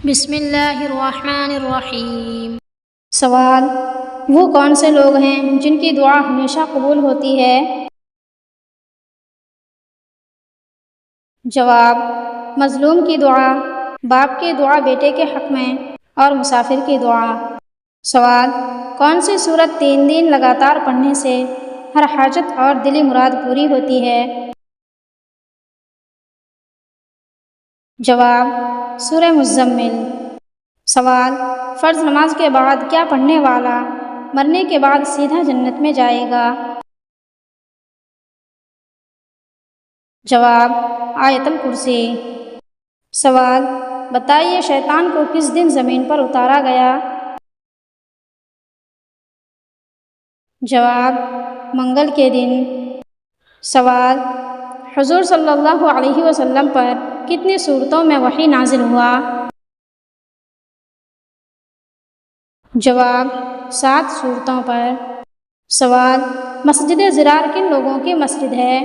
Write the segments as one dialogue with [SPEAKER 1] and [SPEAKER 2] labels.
[SPEAKER 1] بسم اللہ الرحمن الرحیم۔
[SPEAKER 2] سوال: وہ کون سے لوگ ہیں جن کی دعا ہمیشہ قبول ہوتی ہے؟ جواب: مظلوم کی دعا، باپ کی دعا بیٹے کے حق میں، اور مسافر کی دعا۔ سوال: کون سی سورت 3 دن لگاتار پڑھنے سے ہر حاجت اور دلی مراد پوری ہوتی ہے؟ جواب: سورہ مزمل۔ سوال: فرض نماز کے بعد کیا پڑھنے والا مرنے کے بعد سیدھا جنت میں جائے گا؟ جواب: آیت الکرسی۔ سوال: بتائیے شیطان کو کس دن زمین پر اتارا گیا؟ جواب: منگل کے دن۔ سوال: حضور صلی اللہ علیہ وسلم پر کتنی صورتوں میں وحی نازل ہوا؟ جواب: 7 صورتوں پر۔ سوال: مسجد ضرار کن لوگوں کی مسجد ہے؟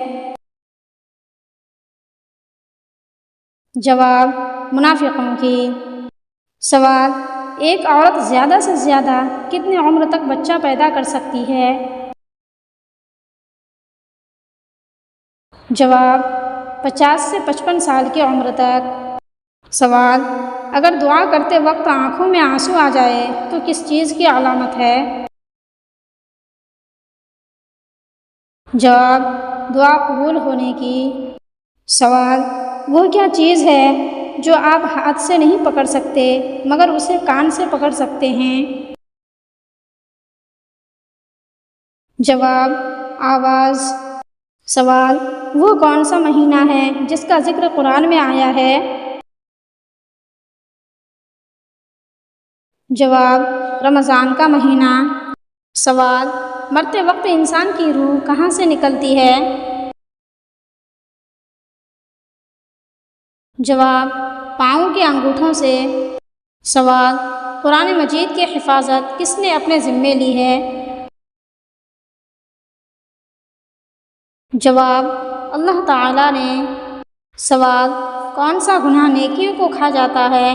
[SPEAKER 2] جواب: منافقوں کی۔ سوال: ایک عورت زیادہ سے زیادہ کتنی عمر تک بچہ پیدا کر سکتی ہے؟ جواب: 50 سے 55 سال کی عمر تک۔ سوال: اگر دعا کرتے وقت آنکھوں میں آنسو آ جائے تو کس چیز کی علامت ہے؟ جواب: دعا قبول ہونے کی۔ سوال: وہ کیا چیز ہے جو آپ ہاتھ سے نہیں پکڑ سکتے مگر اسے کان سے پکڑ سکتے ہیں؟ جواب: آواز۔ سوال: وہ کون سا مہینہ ہے جس کا ذکر قرآن میں آیا ہے؟ جواب: رمضان کا مہینہ۔ سوال: مرتے وقت انسان کی روح کہاں سے نکلتی ہے؟ جواب: پاؤں کے انگوٹھوں سے۔ سوال: قرآن مجید کی حفاظت کس نے اپنے ذمے لی ہے؟ جواب: اللہ تعالیٰ نے۔ سوال: کون سا گناہ نیکیوں کو کھا جاتا ہے؟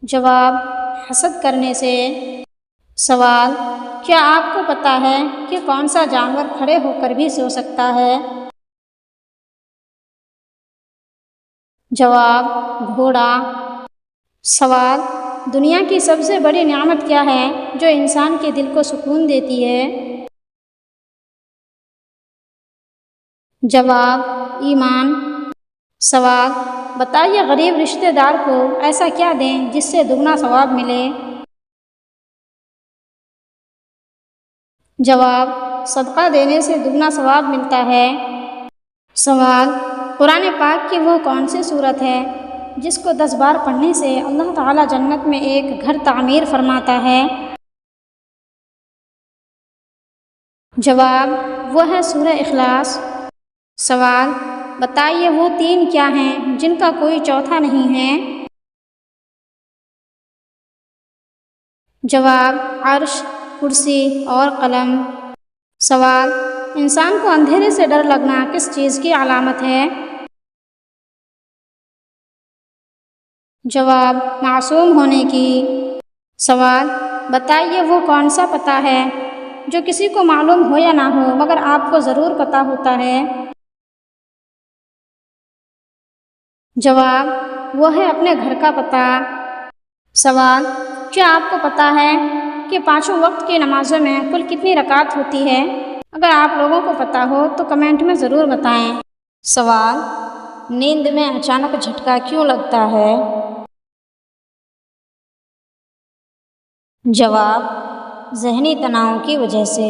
[SPEAKER 2] جواب: حسد کرنے سے۔ سوال: کیا آپ کو پتہ ہے کہ کون سا جانور کھڑے ہو کر بھی سو سکتا ہے؟ جواب: گھوڑا۔ سوال: دنیا کی سب سے بڑی نعمت کیا ہے جو انسان کے دل کو سکون دیتی ہے؟ جواب: ایمان۔ سوال: بتائیے غریب رشتہ دار کو ایسا کیا دیں جس سے دگنا ثواب ملے؟ جواب: صدقہ دینے سے دگنا ثواب ملتا ہے۔ سوال: قرآن پاک کی وہ کون سی صورت ہے جس کو 10 بار پڑھنے سے اللہ تعالیٰ جنت میں ایک گھر تعمیر فرماتا ہے؟ جواب: وہ ہے سورہ اخلاص۔ سوال: بتائیے وہ 3 کیا ہیں جن کا کوئی چوتھا نہیں ہے؟ جواب: عرش، کرسی اور قلم۔ سوال: انسان کو اندھیرے سے ڈر لگنا کس چیز کی علامت ہے؟ جواب: معصوم ہونے کی۔ سوال: بتائیے وہ کون سا پتہ ہے جو کسی کو معلوم ہو یا نہ ہو مگر آپ کو ضرور پتہ ہوتا ہے؟ جواب: وہ ہے اپنے گھر کا پتہ۔ سوال: کیا آپ کو پتہ ہے کہ 5 وقت کی نمازوں میں کل کتنی رکعت ہوتی ہے؟ اگر آپ لوگوں کو پتہ ہو تو کمنٹ میں ضرور بتائیں۔ سوال: نیند میں اچانک جھٹکا کیوں لگتا ہے؟ جواب: ذہنی تناؤ کی وجہ سے۔